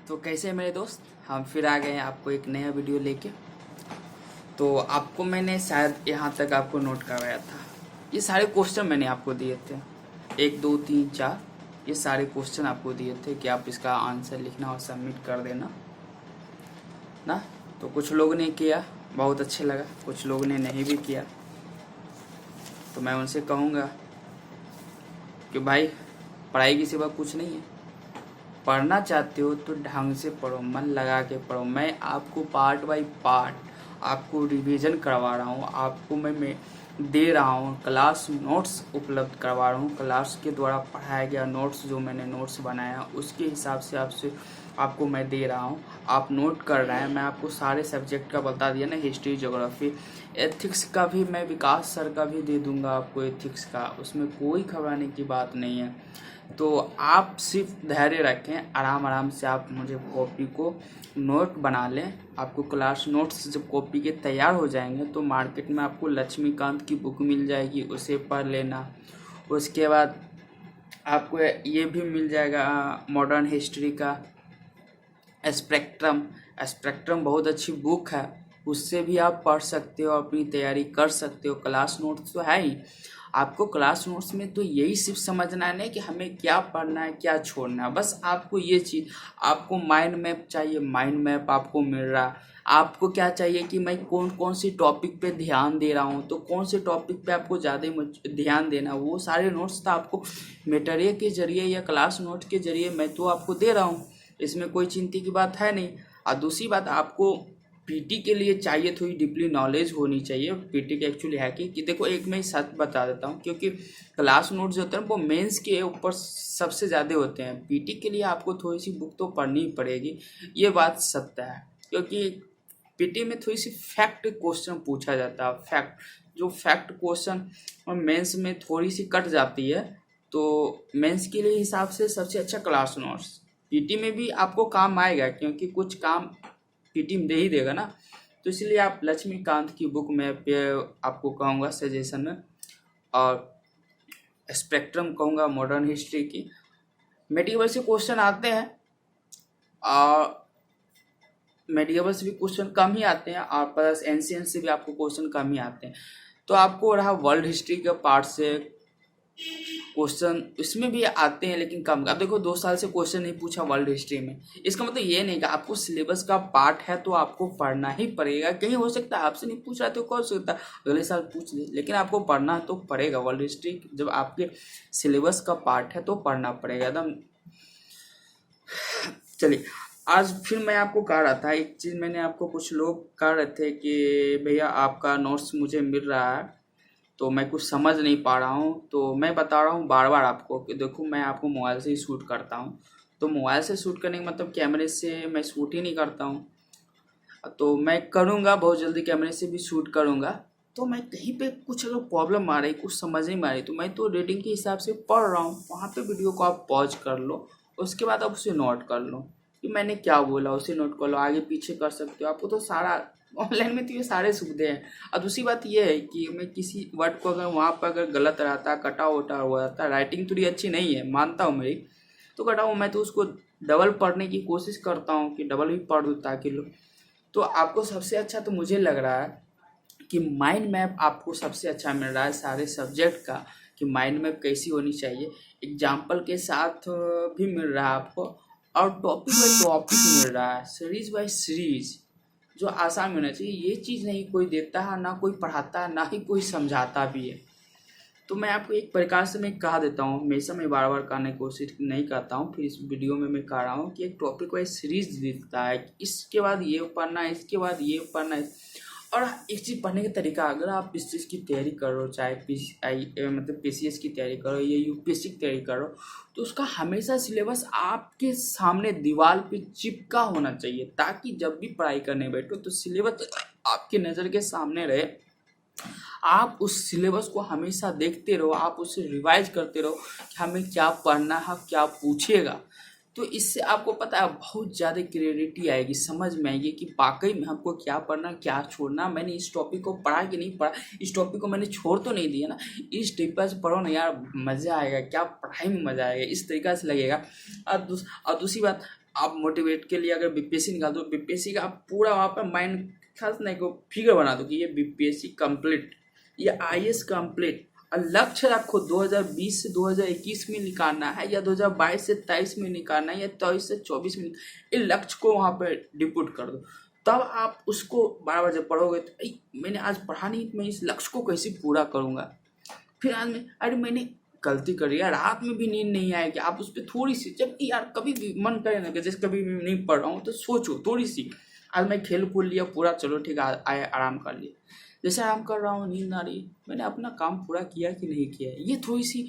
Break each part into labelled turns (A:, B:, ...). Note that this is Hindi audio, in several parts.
A: तो कैसे हैं मेरे दोस्त, हम फिर आ गए हैं आपको एक नया वीडियो लेके। तो आपको मैंने शायद यहाँ तक आपको नोट करवाया था। ये सारे क्वेश्चन मैंने आपको दिए थे, 1 2 3 4, ये सारे क्वेश्चन आपको दिए थे कि आप इसका आंसर लिखना और सबमिट कर देना ना। तो कुछ लोगों ने किया, बहुत अच्छा लगा, कुछ लोगों ने नहीं भी किया। तो मैं उनसे कहूँगा कि भाई पढ़ाई के सिवा कुछ नहीं है। पढ़ना चाहते हो तो ढंग से पढ़ो, मन लगा के पढ़ो। मैं आपको पार्ट बाय पार्ट आपको रिवीजन करवा रहा हूँ, आपको मैं दे रहा हूँ, क्लास नोट्स उपलब्ध करवा रहा हूँ। क्लास के द्वारा पढ़ाया गया नोट्स, जो मैंने नोट्स बनाया उसके हिसाब से आपको मैं दे रहा हूँ। आप नोट कर रहे हैं। मैं आपको सारे सब्जेक्ट का बता दिया ना, हिस्ट्री, ज्योग्राफी, एथिक्स का भी मैं विकास सर का भी दे दूंगा आपको, एथिक्स का, उसमें कोई घबराने की बात नहीं है। तो आप सिर्फ धैर्य रखें, आराम आराम से आप मुझे कॉपी को नोट बना लें। आपको क्लास नोट्स जब कॉपी के तैयार हो जाएंगे तो मार्केट में आपको लक्ष्मीकांत की बुक मिल जाएगी, उसे पढ़ लेना। उसके बाद आपको ये भी मिल जाएगा मॉडर्न हिस्ट्री का स्पेक्ट्रम। स्पेक्ट्रम बहुत अच्छी बुक है, उससे भी आप पढ़ सकते हो, अपनी तैयारी कर सकते हो। क्लास नोट्स तो है ही। आपको क्लास नोट्स में तो यही सिर्फ समझना है कि हमें क्या पढ़ना है, क्या छोड़ना है। बस आपको ये चीज़, आपको माइंड मैप चाहिए, माइंड मैप आपको मिल रहा है। आपको क्या चाहिए कि मैं कौन कौन सी टॉपिक पे ध्यान दे रहा हूँ, तो कौन से टॉपिक पे आपको ज़्यादा ध्यान देना, वो सारे नोट्स तो आपको मटेरियल के जरिए या क्लास नोट के जरिए मैं तो आपको दे रहा हूँ। इसमें कोई चिंता की बात है नहीं। और दूसरी बात, आपको पीटी के लिए चाहिए थोड़ी डीपली नॉलेज होनी चाहिए। पीटी के एक्चुअली है कि देखो, एक मैं सच बता देता हूँ, क्योंकि क्लास नोट्स जो होते हैं वो मेंस के ऊपर सबसे ज़्यादा होते हैं। पीटी के लिए आपको थोड़ी सी बुक तो पढ़नी ही पड़ेगी, ये बात सत्य है। क्योंकि पीटी में थोड़ी सी फैक्ट क्वेश्चन पूछा जाता है। फैक्ट क्वेश्चन और मेंस में थोड़ी सी कट जाती है। तो मेंस के लिए हिसाब से सबसे अच्छा क्लास नोट्स। पीटी में भी आपको काम आएगा, क्योंकि कुछ काम पीटी में दे ही देगा ना। तो इसलिए आप लक्ष्मीकांत की बुक में आपको कहूँगा सजेशन में, और स्पेक्ट्रम कहूँगा मॉडर्न हिस्ट्री की। मेडिकल से क्वेश्चन आते हैं, और मेडिकल से भी क्वेश्चन कम ही आते हैं, और प्लस एंशिएंट से भी आपको क्वेश्चन कम ही आते हैं। तो आपको रहा वर्ल्ड हिस्ट्री के पार्ट से क्वेश्चन, इसमें भी आते हैं लेकिन कम। अब देखो 2 साल से क्वेश्चन नहीं पूछा वर्ल्ड हिस्ट्री में, इसका मतलब ये नहीं कि आपको सिलेबस का पार्ट है तो आपको पढ़ना ही पड़ेगा। कहीं हो सकता है आपसे नहीं पूछ रहा तो कौन सकता है अगले साल पूछ ले, लेकिन आपको पढ़ना तो पड़ेगा। वर्ल्ड हिस्ट्री जब आपके सिलेबस का पार्ट है तो पढ़ना पड़ेगा एकदम। चलिए, आज फिर मैं आपको कह रहा था एक चीज़, मैंने आपको, कुछ लोग कह रहे थे कि भैया आपका नोट्स मुझे मिल रहा है तो मैं कुछ समझ नहीं पा रहा हूँ। तो मैं बता रहा हूँ बार बार आपको कि देखो, मैं आपको मोबाइल से ही शूट करता हूँ। तो मोबाइल से शूट करने का मतलब कैमरे से मैं शूट ही नहीं करता हूँ। तो मैं करूँगा बहुत जल्दी, कैमरे से भी शूट करूँगा। तो मैं कहीं पे कुछ अगर प्रॉब्लम आ रही, कुछ समझ नहीं आ रही, तो मैं तो रीडिंग के हिसाब से पढ़ रहा हूँ। वहाँ पे वीडियो को आप पॉज कर लो, उसके बाद आप उसे नोट कर लो कि मैंने क्या बोला, उसे नोट कर लो, आगे पीछे कर सकते हो। आपको तो सारा ऑनलाइन में तो ये सारे सुविधे हैं। और दूसरी बात ये है कि मैं किसी वर्ड को अगर वहाँ पर अगर गलत रहता, कटा वटा हुआ रहता, राइटिंग थोड़ी अच्छी नहीं है, मानता हूँ मेरी, तो कटा हुआ, मैं तो उसको डबल पढ़ने की कोशिश करता हूँ कि डबल भी पढ़ दूँ ताकि लो। तो आपको सबसे अच्छा तो मुझे लग रहा है कि माइंड मैप आपको सबसे अच्छा मिल रहा है सारे सब्जेक्ट का, कि माइंड मैप कैसी होनी चाहिए, एग्जाम्पल के साथ भी मिल रहा है आपको, और टॉपिक बाई टॉपिक मिल रहा है, सीरीज बाई सीरीज, जो आसान होना चाहिए। ये चीज़ नहीं कोई देता है, ना कोई पढ़ाता है, ना ही कोई समझाता भी है। तो मैं आपको एक प्रकार से मैं कहा देता हूँ, हमेशा मैं बार बार कहने की कोशिश नहीं करता हूँ, फिर इस वीडियो में मैं कह रहा हूँ कि एक टॉपिक वाइज सीरीज देता है, इसके बाद ये पढ़ना है, इसके बाद ये पढ़ना है। और एक चीज़ पढ़ने का तरीका, अगर आप इस चीज़ की तैयारी करो, चाहे मतलब पीसीएस की तैयारी करो या यूपीएससी की तैयारी करो, तो उसका हमेशा सिलेबस आपके सामने दीवार पे चिपका होना चाहिए, ताकि जब भी पढ़ाई करने बैठो तो सिलेबस आपके नज़र के सामने रहे। आप उस सिलेबस को हमेशा देखते रहो, आप उसे रिवाइज करते रहो कि हमें क्या पढ़ना है, क्या पूछेगा। तो इससे आपको पता है बहुत ज़्यादा क्लियरिटी आएगी, समझ में आएगी कि वाकई में हमको क्या पढ़ना, क्या छोड़ना। मैंने इस टॉपिक को पढ़ा कि नहीं पढ़ा, इस टॉपिक को मैंने छोड़ तो नहीं दिया ना, इस तरीके से पढ़ो ना यार, मज़ा आएगा, क्या पढ़ाई में मज़ा आएगा, इस तरीक़ा से लगेगा। और दूसरी बात, आप मोटिवेट के लिए अगर बीपीएससी निकाल दो, बीपीएससी का आप पूरा वहाँ पर माइंड खास नहीं को फिगर बना दो कि ये बीपीएससी कंप्लीट, ये आईएएस कंप्लीट, और लक्ष्य रखो 2020 से 2021 में निकालना है, या 2022 से 23 में निकालना है, या 23 से 24 में, ये लक्ष्य को वहाँ पे डिपुट कर दो। तब आप उसको 12 बजे पढ़ोगे तो मैंने आज पढ़ा नहीं, मैं इस लक्ष्य को कैसे पूरा करूँगा। फिर आज में अरे मैंने गलती करी यार, रात में भी नींद नहीं आएगी, आप उस पर थोड़ी सी, जब यार कभी भी मन करे ना कि जैसे कभी भी नहीं पढ़ रहा हूँ तो सोचो थोड़ी सी, आज मैं खेल कूद लिया पूरा, चलो ठीक है आए आराम कर लिया, जैसे आराम कर रहा हूँ नींद आ रही, मैंने अपना काम पूरा किया कि नहीं किया, ये थोड़ी सी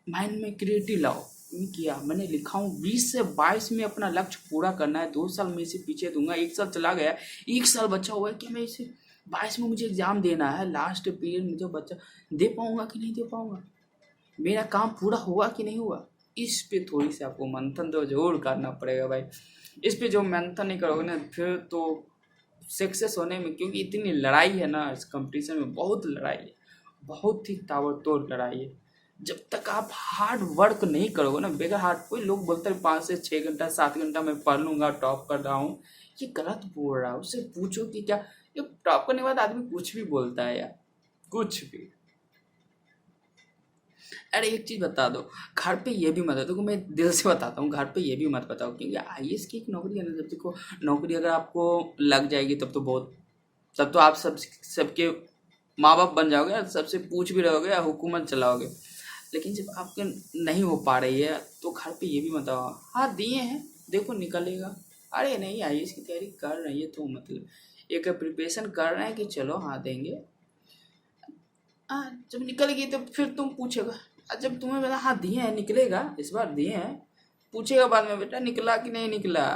A: माइंड में क्रिएटिव लाओ। किया मैंने लिखा हूँ 20 से 22 में अपना लक्ष्य पूरा करना है, 2 साल में इसे पीछे दूंगा, 1 साल चला गया, 1 साल बचा हुआ है कि मैं इसे 22 में मुझे एग्जाम देना है, लास्ट पीरियड मुझे बच्चा दे पाऊंगा कि नहीं दे पाऊंगा, मेरा काम पूरा हुआ कि नहीं हुआ। इस पे थोड़ी सी आपको मंथन तो जरूर करना पड़ेगा भाई। इस पे जो मंथन नहीं करोगे ना फिर तो सक्सेस होने में, क्योंकि इतनी लड़ाई है ना इस कंपटीशन में, बहुत लड़ाई है, बहुत ही ताबड़तोड़ लड़ाई है। जब तक आप हार्ड वर्क नहीं करोगे ना, बेगर हार्ड, कोई लोग बोलते हैं 5 से 6 घंटा 7 घंटा मैं पढ़ लूँगा टॉप कर रहा हूँ, ये गलत बोल रहा है। उससे पूछो कि क्या ये टॉप करने के बाद आदमी कुछ भी बोलता है यार, कुछ भी। अरे एक चीज बता दो, घर पे ये भी मत बताओ, मैं दिल से बताता हूँ, घर पे ये भी मत बताओ, क्योंकि आईएएस की एक नौकरी है ना, जब देखो नौकरी अगर आपको लग जाएगी तब तो बहुत, तब तो आप सबके माँ बाप बन जाओगे, सबसे पूछ भी रहोगे, हुकूमत चलाओगे। लेकिन जब आपके नहीं हो पा रही है तो घर पे ये भी मत बताओ, हाँ दिए हैं देखो निकलेगा, अरे नहीं आईएएस की तैयारी कर रही है तो मतलब एक प्रिपरेशन कर रहे हैं कि चलो हाँ देंगे, जब निकलेगी तो फिर तुम पूछेगा, जब तुम्हें पता हाँ दिए हैं निकलेगा इस बार दिए हैं, पूछेगा बाद में बेटा निकला कि नहीं निकला,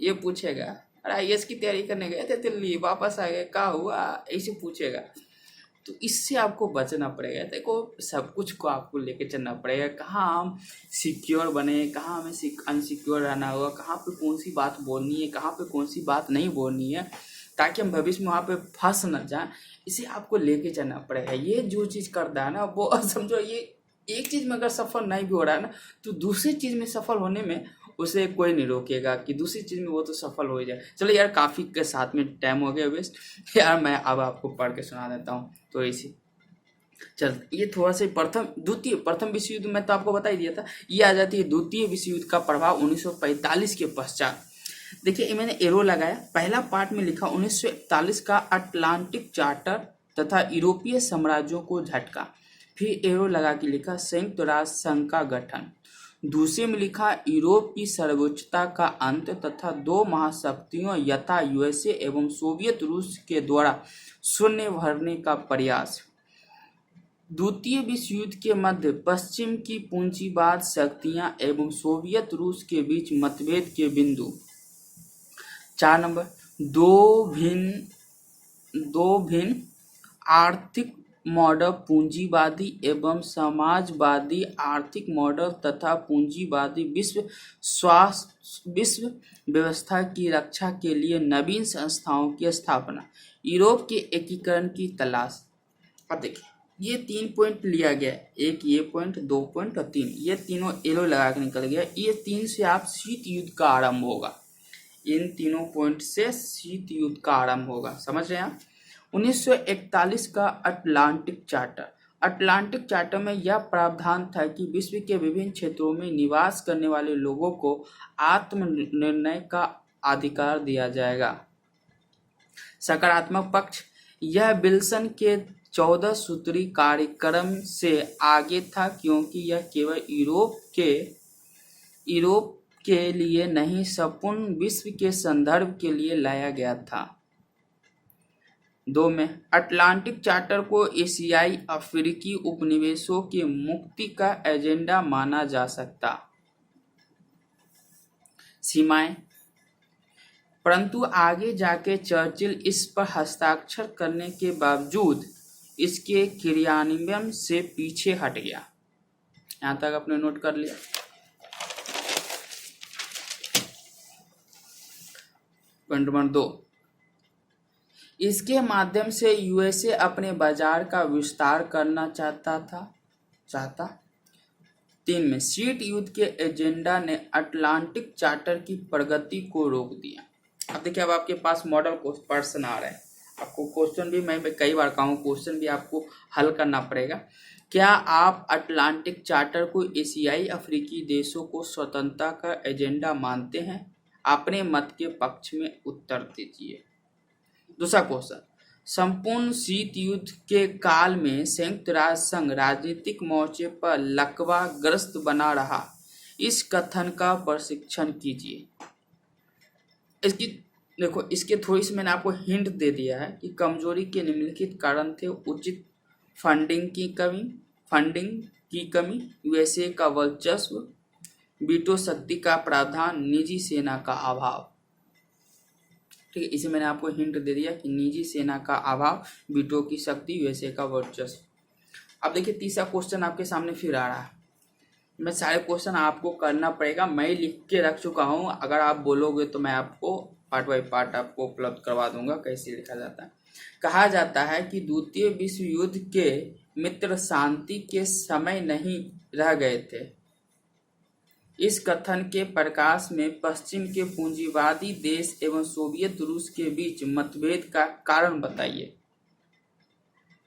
A: ये पूछेगा। अरे आईएएस की तैयारी करने गए थे दिल्ली वापस आ गए क्या हुआ, ऐसे पूछेगा। तो इससे आपको बचना पड़ेगा। देखो सब कुछ को आपको लेके चलना पड़ेगा, कहाँ हम सिक्योर बने, कहाँ हमें अनसिक्योर रहना होगा, कहाँ पे कौन सी बात बोलनी है, कहाँ पे कौन सी बात नहीं बोलनी है, ताकि हम भविष्य में वहाँ पे फंस न जाए, इसे आपको लेके चलना पड़ेगा। ये जो चीज़ करता है ना वो समझो, ये एक चीज़ में अगर सफल नहीं भी हो रहा है ना तो दूसरी चीज़ में सफल होने में उसे कोई नहीं रोकेगा कि दूसरी चीज़ में वो तो सफल हो जाए। चलो यार काफ़ी के साथ में टाइम हो गया वेस्ट यार, मैं अब आपको पढ़ के सुना देता हूँ। तो इसी चल ये थोड़ा सा प्रथम विश्व युद्ध में तो आपको बता ही दिया था, ये आ जाती है द्वितीय विश्व युद्ध का प्रभाव 1945 के पश्चात। देखिए मैंने एरो लगाया, पहला पार्ट में लिखा 1941 का अटलांटिक चार्टर तथा यूरोपीय साम्राज्यों को झटका, फिर एरो लगा के लिखा संयुक्त राष्ट्र संघ का गठन, दूसरे में लिखा यूरोप की सर्वोच्चता का अंत तथा 2 महाशक्तियों यथा यूएसए एवं सोवियत रूस के द्वारा शून्य भरने का प्रयास, द्वितीय विश्व युद्ध के मध्य पश्चिम की पूंजीवाद शक्तियां एवं सोवियत रूस के बीच मतभेद के बिंदु, 4 नंबर दो भिन्न आर्थिक मॉडल पूंजीवादी एवं समाजवादी आर्थिक मॉडल तथा पूंजीवादी विश्व व्यवस्था की रक्षा के लिए नवीन संस्थाओं की स्थापना, यूरोप के एकीकरण की तलाश। अब देखिए ये 3 पॉइंट लिया गया है, एक ये पॉइंट, 2 पॉइंट और 3, ये तीनों एलो लगा के निकल गया। ये 3 से आप शीत युद्ध का आरंभ होगा, इन तीनों पॉइंट से शीत युद्ध का आरंभ होगा, समझ रहे हैं आप। 1941 का अटलांटिक चार्टर में यह प्रावधान था कि विश्व के विभिन्न क्षेत्रों में निवास करने वाले लोगों को आत्मनिर्णय का अधिकार दिया जाएगा। सकारात्मक पक्ष, यह विल्सन के 14 सूत्री कार्यक्रम से आगे था, क्योंकि यह केवल यूरोप के लिए नहीं संपूर्ण विश्व के संदर्भ के लिए लाया गया था। 2 में अटलांटिक चार्टर को एशियाई अफ्रीकी उपनिवेशों के मुक्ति का एजेंडा माना जा सकता। सीमाएं, परंतु आगे जाके चर्चिल इस पर हस्ताक्षर करने के बावजूद इसके क्रियान्वयन से पीछे हट गया। यहाँ तक आपने नोट कर लिया। पॉइंट नंबर 2, इसके माध्यम से यूएसए अपने बाजार का विस्तार करना चाहता। 3 में शीत युद्ध के एजेंडा ने अटलांटिक चार्टर की प्रगति को रोक दिया। अब देखिए, अब आपके पास मॉडल प्रश्न आ रहा है, आपको क्वेश्चन भी मैं कई बार कहूँ, क्वेश्चन भी आपको हल करना पड़ेगा। क्या आप अटलांटिक चार्टर को एशियाई अफ्रीकी देशों को स्वतंत्रता का एजेंडा मानते हैं? अपने मत के पक्ष में उत्तर दीजिए। दूसरा क्वेश्चन, संपूर्ण शीत युद्ध के काल में संयुक्त राष्ट्र संघ राजनीतिक मोर्चे पर लकवाग्रस्त बना रहा, इस कथन का परीक्षण कीजिए। इसकी देखो, इसके थोड़ी सी मैंने आपको हिंट दे दिया है कि कमजोरी के निम्नलिखित कारण थे: उचित फंडिंग की कमी, यूएसए का वर्चस्व, वीटो शक्ति का प्रावधान, निजी सेना का अभाव। ठीक है, इसे मैंने आपको हिंट दे दिया कि निजी सेना का अभाव, वीटो की शक्ति, यूएसए का वर्चस्व। अब देखिए, तीसरा क्वेश्चन आपके सामने फिर आ रहा है। मैं सारे क्वेश्चन आपको करना पड़ेगा, मैं लिख के रख चुका हूँ, अगर आप बोलोगे तो मैं आपको पार्ट बाय पार्ट आपको उपलब्ध करवा दूंगा कैसे लिखा जाता है। कहा जाता है कि द्वितीय विश्व युद्ध के मित्र शांति के समय नहीं रह गए थे। इस कथन के प्रकाश में पश्चिम के पूंजीवादी देश एवं सोवियत रूस के बीच मतभेद का कारण बताइए।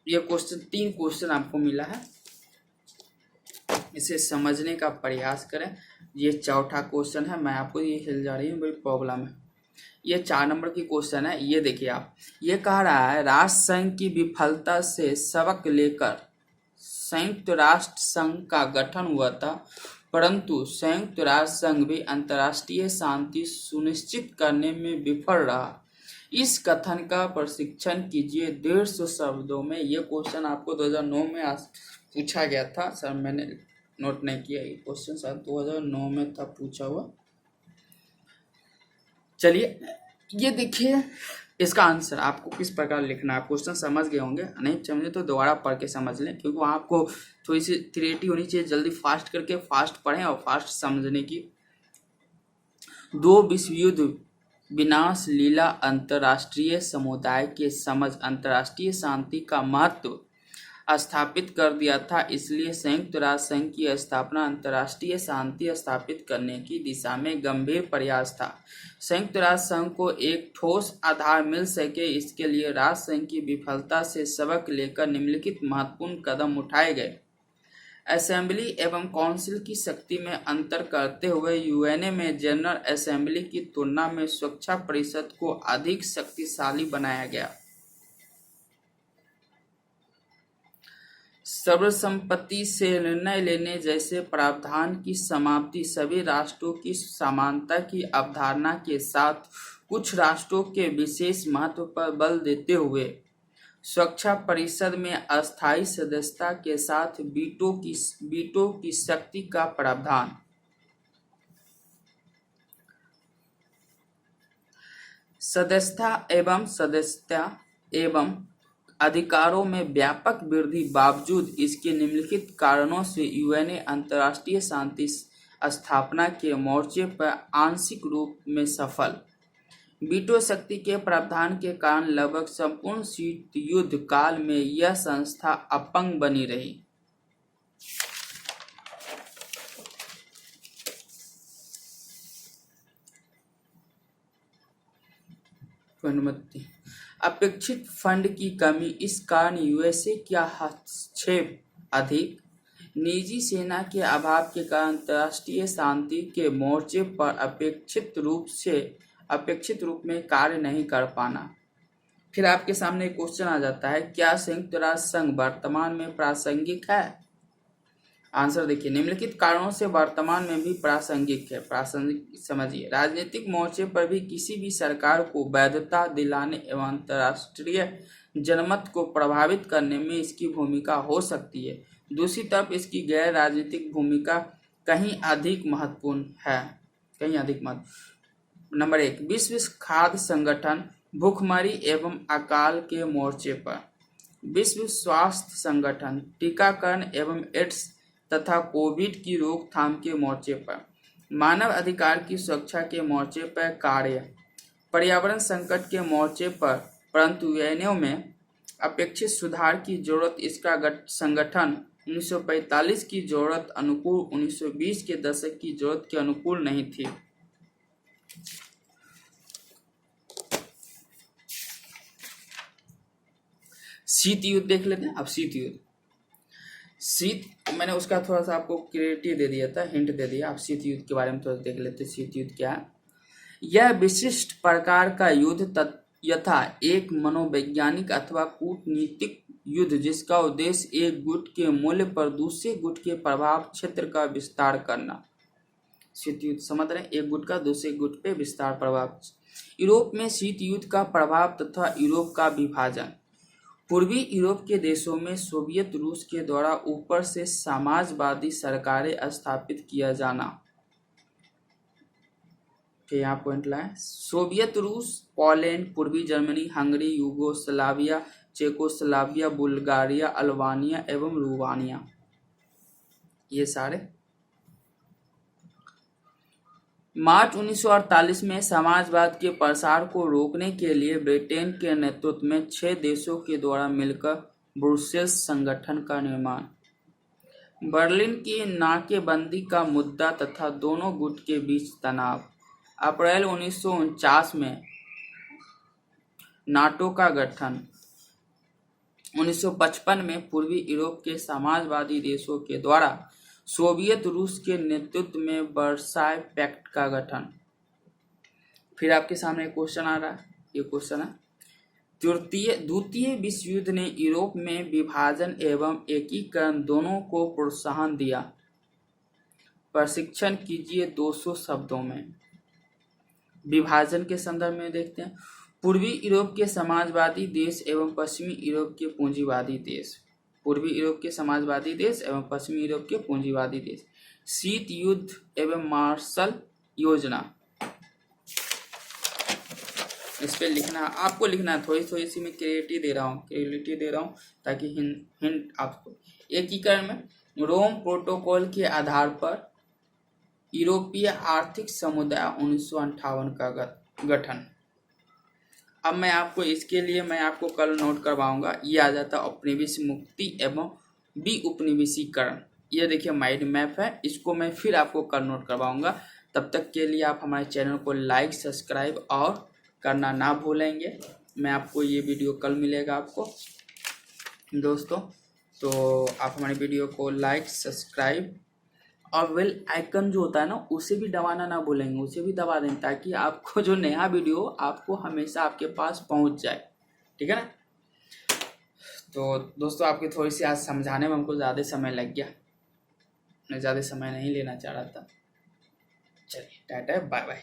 A: यह क्वेश्चन 3 क्वेश्चन आपको मिला है, इसे समझने का प्रयास करें। ये चौथा क्वेश्चन है, मैं आपको ये हिल जा रही हूँ, बड़ी प्रॉब्लम है। ये 4 नंबर की क्वेश्चन है, ये देखिए आप, ये कह रहा है राष्ट्र संघ की विफलता से सबक लेकर संयुक्त राष्ट्र संघ का गठन हुआ था, परंतु संयुक्त राष्ट्र संघ भी अंतर्राष्ट्रीय शांति सुनिश्चित करने में विफल रहा। इस कथन का परीक्षण कीजिए 150 शब्दों में। ये क्वेश्चन आपको 2009 में पूछा गया था सर, मैंने नोट नहीं किया, ये क्वेश्चन शायद 2009 में था पूछा हुआ। चलिए, ये देखिए इसका आंसर आपको किस प्रकार लिखना है। क्वेश्चन समझ गए होंगे, नहीं समझे तो दोबारा पढ़ के समझ लें, क्योंकि वहाँ आपको थोड़ी सी क्रिएटिव होनी चाहिए, जल्दी फास्ट करके फास्ट पढ़ें और फास्ट समझने की। 2 विश्व युद्ध विनाश लीला अंतर्राष्ट्रीय समुदाय के समझ अंतर्राष्ट्रीय शांति का महत्व स्थापित कर दिया था, इसलिए संयुक्त राष्ट्र संघ की स्थापना अंतर्राष्ट्रीय शांति स्थापित करने की दिशा में गंभीर प्रयास था। संयुक्त राष्ट्र संघ को एक ठोस आधार मिल सके, इसके लिए राष्ट्र संघ की विफलता से सबक लेकर निम्नलिखित महत्वपूर्ण कदम उठाए गए। असेंबली एवं काउंसिल की शक्ति में अंतर करते हुए यूएनए में जनरल असेंबली की तुलना में सुरक्षा परिषद को अधिक शक्तिशाली बनाया गया। सर्वसम्मति से निर्णय लेने जैसे प्रावधान की समाप्ति, सभी राष्ट्रों की समानता की अवधारणा के साथ कुछ राष्ट्रों के विशेष महत्व पर बल देते हुए सुरक्षा परिषद में अस्थायी सदस्यता के साथ वीटो की शक्ति का प्रावधान। सदस्यता एवं अधिकारों में व्यापक वृद्धि बावजूद इसके निम्नलिखित कारणों से यूएनए अंतर्राष्ट्रीय शांति स्थापना के मोर्चे पर आंशिक रूप में सफल। वीटो शक्ति के प्रावधान के कारण लगभग संपूर्ण शीत युद्ध काल में यह संस्था अपंग बनी रही। अनुमति अपेक्षित फंड की कमी, इस कारण यूएसए का हस्तक्षेप अधिक, निजी सेना के अभाव के कारण अंतर्राष्ट्रीय शांति के मोर्चे पर अपेक्षित रूप में कार्य नहीं कर पाना। फिर आपके सामने एक क्वेश्चन आ जाता है, क्या संयुक्त राष्ट्र संघ वर्तमान में प्रासंगिक है? आंसर देखिए, निम्नलिखित कारणों से वर्तमान में भी प्रासंगिक है। प्रासंगिक समझिए, राजनीतिक मोर्चे पर भी किसी भी सरकार को वैधता दिलाने एवं अंतर्राष्ट्रीय जनमत को प्रभावित करने में इसकी भूमिका हो सकती है। दूसरी तरफ इसकी गैर राजनीतिक भूमिका कहीं अधिक महत्वपूर्ण है। नंबर 1, विश्व खाद्य संगठन भूखमरी एवं अकाल के मोर्चे पर, विश्व स्वास्थ्य संगठन टीकाकरण एवं एड्स तथा कोविड की रोकथाम के मोर्चे पर, मानव अधिकार की सुरक्षा के मोर्चे पर कार्य, पर्यावरण संकट के मोर्चे पर, परंतु यूएनए में अपेक्षित सुधार की जरूरत इसका संगठन 1945 की जरूरत अनुकूल 1920 के दशक की जरूरत के अनुकूल नहीं थी। शीत युद्ध देख लेते हैं। अब शीत युद्ध, मैंने उसका थोड़ा सा आपको क्रिएटिव दे दिया था, हिंट दे दिया। आप शीत युद्ध के बारे में थोड़ा देख लेते हैं। शीत युद्ध क्या है? यह विशिष्ट प्रकार का युद्ध यथा एक मनोवैज्ञानिक अथवा कूटनीतिक युद्ध जिसका उद्देश्य एक गुट के मूल्य पर दूसरे गुट के प्रभाव क्षेत्र का विस्तार करना। शीत युद्ध समझ रहे हैं? एक गुट का दूसरे गुट पे विस्तार प्रभाव। यूरोप में शीत युद्ध का प्रभाव तथा यूरोप का विभाजन। पूर्वी यूरोप के देशों में सोवियत रूस के द्वारा ऊपर से समाजवादी सरकारें स्थापित किया जाना। यहाँ पॉइंट लाए। सोवियत रूस, पोलैंड, पूर्वी Germany, Hungary, Yugoslavia, Czechoslovakia, Bulgaria, Albania एवं रूमानिया, ये सारे। मार्च 1948 में समाजवाद के प्रसार को रोकने के लिए ब्रिटेन के नेतृत्व में 6 देशों के द्वारा मिलकर ब्रुसेल्स संगठन का निर्माण। बर्लिन की नाकेबंदी का मुद्दा तथा दोनों गुट के बीच तनाव। अप्रैल 1949 में नाटो का गठन। 1955 में पूर्वी यूरोप के समाजवादी देशों के द्वारा सोवियत रूस के नेतृत्व में वर्साय पैक्ट का गठन। फिर आपके सामने क्वेश्चन आ रहा है, ये क्वेश्चन है, द्वितीय विश्व युद्ध ने यूरोप में विभाजन एवं एकीकरण दोनों को प्रोत्साहन दिया। प्रशिक्षण कीजिए 200 शब्दों में। विभाजन के संदर्भ में देखते हैं। पूर्वी यूरोप के समाजवादी देश एवं पश्चिमी यूरोप के पूंजीवादी देश। पूर्वी यूरोप के समाजवादी देश एवं पश्चिमी यूरोप के पूंजीवादी देश। शीत युद्ध एवं मार्शल योजना, इस पे लिखना, आपको लिखना है। थोड़ी सी मैं क्रिएटिव दे रहा हूँ ताकि हिंट आपको। एकीकरण में रोम प्रोटोकॉल के आधार पर यूरोपीय आर्थिक समुदाय 1958 का गठन। अब मैं आपको इसके लिए मैं आपको कल नोट करवाऊंगा। ये आ जाता औपनिवेशिक मुक्ति एवं बी उपनिवेशीकरण। ये देखिए माइंड मैप है, इसको मैं फिर आपको कल नोट करवाऊंगा। तब तक के लिए आप हमारे चैनल को लाइक, सब्सक्राइब और करना ना भूलेंगे। मैं आपको ये वीडियो कल मिलेगा आपको दोस्तों। तो आप हमारी वीडियो को लाइक, सब्सक्राइब और बेल आइकन जो होता है ना, उसे भी दबाना ना भूलेंगे, उसे भी दबा दें ताकि आपको जो नया वीडियो आपको हमेशा आपके पास पहुंच जाए। ठीक है ना? तो दोस्तों आपकी थोड़ी सी आज समझाने में हमको ज़्यादा समय लग गया, मैं ज़्यादा समय नहीं लेना चाह रहा था। चलिए टाटा, बाय बाय।